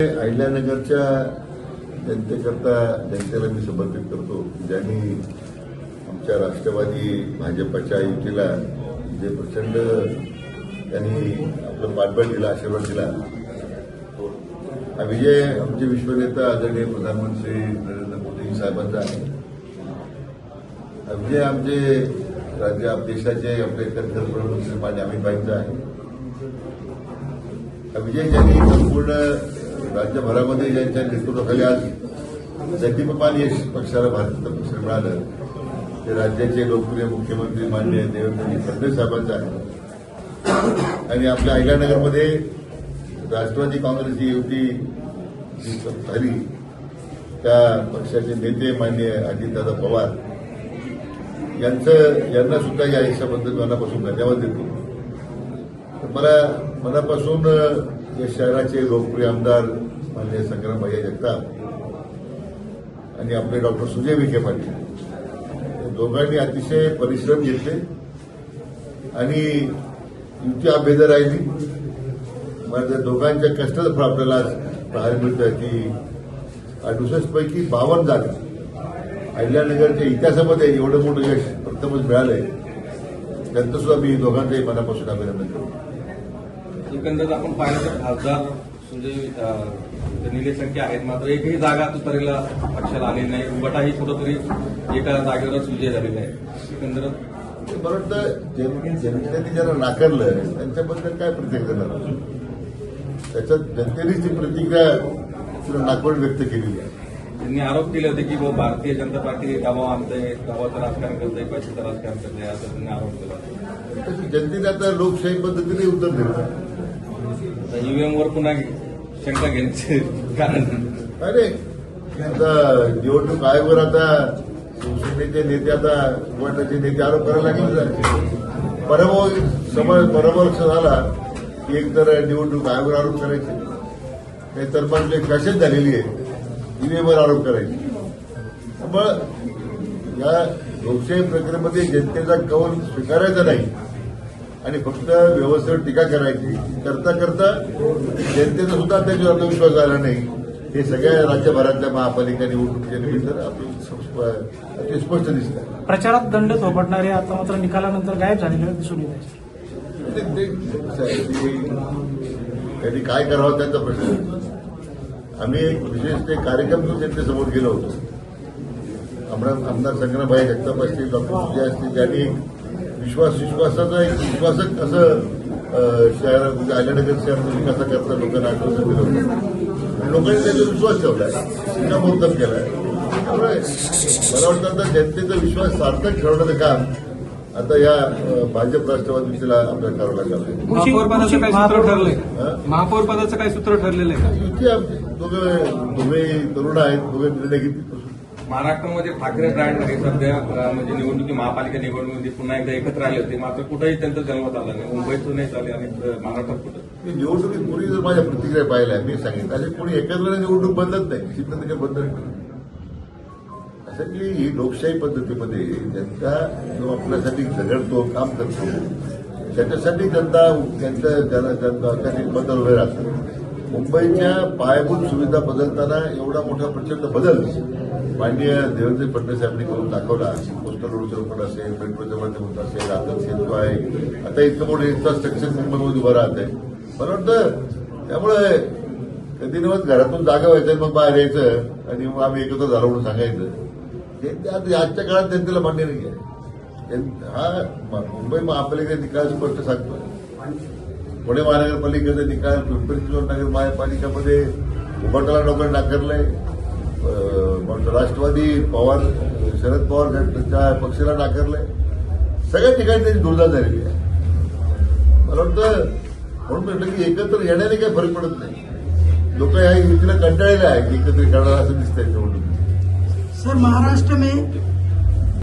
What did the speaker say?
अहिल्यानगरच्या जनतेकरता जनतेला मी समर्पित करतो, ज्यांनी आमच्या राष्ट्रवादी भाजपच्या युतीला जे प्रचंड त्यांनी आपलं पाठबळ दिला, आशीर्वाद दिला. हा विजय आमचे विश्वनेता आदरणीय प्रधानमंत्री नरेंद्र मोदी साहेबांचा आहे. हा विजय आमचे देशाचे आपले कणखर प्रधानमंत्री माननीय अमितभाईंचा आहे. हा विजय ज्यांनी संपूर्ण राज्यभरामध्ये ज्यांच्या नेतृत्वाखाली आज जगदीपान यश पक्षाला भारतीय पक्ष मिळालं, ते राज्याचे लोकप्रिय मुख्यमंत्री माननीय देवेंद्र फडणवीस साहेबांचा आहे. आणि आपल्या अहिल्यानगरमध्ये राष्ट्रवादी काँग्रेसची युती जी झाली, त्या पक्षाचे नेते माननीय अजितदादा पवार यांना सुद्धा या यशाबद्दल मनापासून धन्यवाद देतो. मला मनापासून या शहराचे लोकप्रिय आमदार माननीय संग्रामभाई जगताप आणि आपले डॉक्टर सुजय विखे पाटील या दोघांनी अतिशय परिश्रम घेतले आणि युती अभेद्य राहिली. माझ्या दोघांच्या कष्टाचं फळ आपल्याला आज पाहायला मिळतं की 68 पैकी 52 जागा अहिल्यानगरच्या इतिहासामध्ये एवढं मोठं यश प्रथमच मिळालंय. त्यांचं सुद्धा मी दोघांचंही मनापासून अभिनंदन करतो. एकंदरीत आपण पाहिलं तर खासदार सुजय निलेश संख्या आहेत, मात्र एकही जागा तुतारीला पक्षाला आलेली नाही. उंबटाही कुठंतरी एका जागेवरच विजय झालेला आहे. एकंदरीत मला वाटतं जनतेने ज्यांना नाकारलं त्यांच्याबद्दल काय प्रतिक्रिया देणार, त्याच्यात जनतेनेच ती प्रतिक्रिया नाकारून व्यक्त केलेली आहे. त्यांनी आरोप केले होते की भारतीय जनता पार्टी दबाव आणते, दबावाचं राजकारण करते, पैशाचं राजकारण करते, असं त्यांनी आरोप केला. जनतेने आता लोकशाही पद्धतीने उत्तर दिलं. ईव्हीएमवर पुन्हा शंका घेण्याचे कारण अरे आता निवडणूक आयोगावर आता शिवसेनेचे नेते, आता गटाचे नेते आरोप करायला लागले. पराभव झाला की एक तर निवडणूक आयोगावर आरोप करायचे, काही तर पण फॅशन झालेली आहे, ईव्हीएमवर आरोप करायचे. त्यामुळे या लोकशाही प्रक्रियेमध्ये जनतेचा कौल स्वीकारायचा नाही आणि फक्त व्यवस्थेवर टीका करायची. करता करता जनतेचा सुद्धा त्याच्यावर आत्मविश्वास आला नाही. हे सगळ्या राज्यभरातल्या महापालिका निवडणुकीच्या निमित्त आपल्याला स्पष्ट दिसतं. प्रचारात दंड थोपटणारे आता मात्र निकालानंतर गायब झालेले दिसून येत आहे. त्यांनी काय करावं त्यांचा प्रश्न. आम्ही एक विशेष ते कार्यक्रम तो जनतेसमोर गेलो होतो. आमदार संग्रामभाई जगताप असतील, डॉक्टर सुजय असतील, त्यांनी एक विश्वासाचं एक विश्वासक असं अहिल्यानगर शहराचा विकासा करता लोकांना आश्वासन दिलं होतं आणि लोकांनी त्याचा विश्वास ठेवलाय, शिक्कामोर्तब केलाय. त्यामुळे मला वाटतं आता जनतेचा विश्वास सार्थक ठेवण्याचं काम आता या भाजप राष्ट्रवादी युतीला आपल्याला करावं लागलं. महापौर पदाचं काय सूत्र ठरलंय? महापौर पदाचं काय सूत्र ठरलेलं आहे? युती दोघे तरुण आहेत, दोघे निर्णय घेतील. महाराष्ट्रामध्ये ठाकरे ब्रँड हे सध्या म्हणजे निवडणुकी महापालिका निवडणुकीमध्ये पुन्हा एकदा एकत्र आले होते, मात्र कुठेही त्यांचं जन्मत आला नाही. मुंबईतून नाही झाले आणि महाराष्ट्रात कुठं निवडणुकीत पूर्वी जर माझ्या प्रतिक्रिया पाहिल्या, मी सांगितलं असे कोणी एकत्र निवडणूक बदलत नाही, निश्चित त्याच्या बदल असं की ही लोकशाही पद्धतीमध्ये जनता जो आपल्यासाठी झगडतो, काम करतो, त्याच्यासाठी जनता त्यांच्या बदल उभे राहतात. मुंबईच्या पायाभूत सुविधा बदलताना एवढा मोठा प्रचंड बदल माननीय देवेंद्र फडणवीस यांनी करून दाखवला. कोस्टल रोडचं रोपण असेल, मेट्रोचं माध्यमातून असेल, आता सेतू आहे, आता इतकं मोठं इन्फ्रास्ट्रक्चर मुंबईमध्ये उभं राहत आहे. मला वाटतं त्यामुळे कधी नव्हत घरातून जागा व्हायचं, मग बाहेर यायचं आणि मग आम्ही एकत्र झालो म्हणून सांगायचं. हे आजच्या काळात जनतेला मान्य नाही आहे. हा मुंबई महापालिकेचा निकाल स्पष्ट सांगतो. पुणे महानगरपालिकेचा निकाल, पिंपरी चिंचवड नगर महापालिकामध्ये उभाटाला लोकांना नाकारलंय. राष्ट्रवादी शरद पवार पक्षाला नाकारलंय. सगळ्या ठिकाणी त्यांची दुर्दा झालेली आहे. मला वाटतं म्हणून म्हटलं की एकत्र येण्याने काही फरक पडत नाही. लोक या युतीला कंटाळलेले आहे की एकत्रित करणार असं दिसतंय निवडणूक. सर, महाराष्ट्र में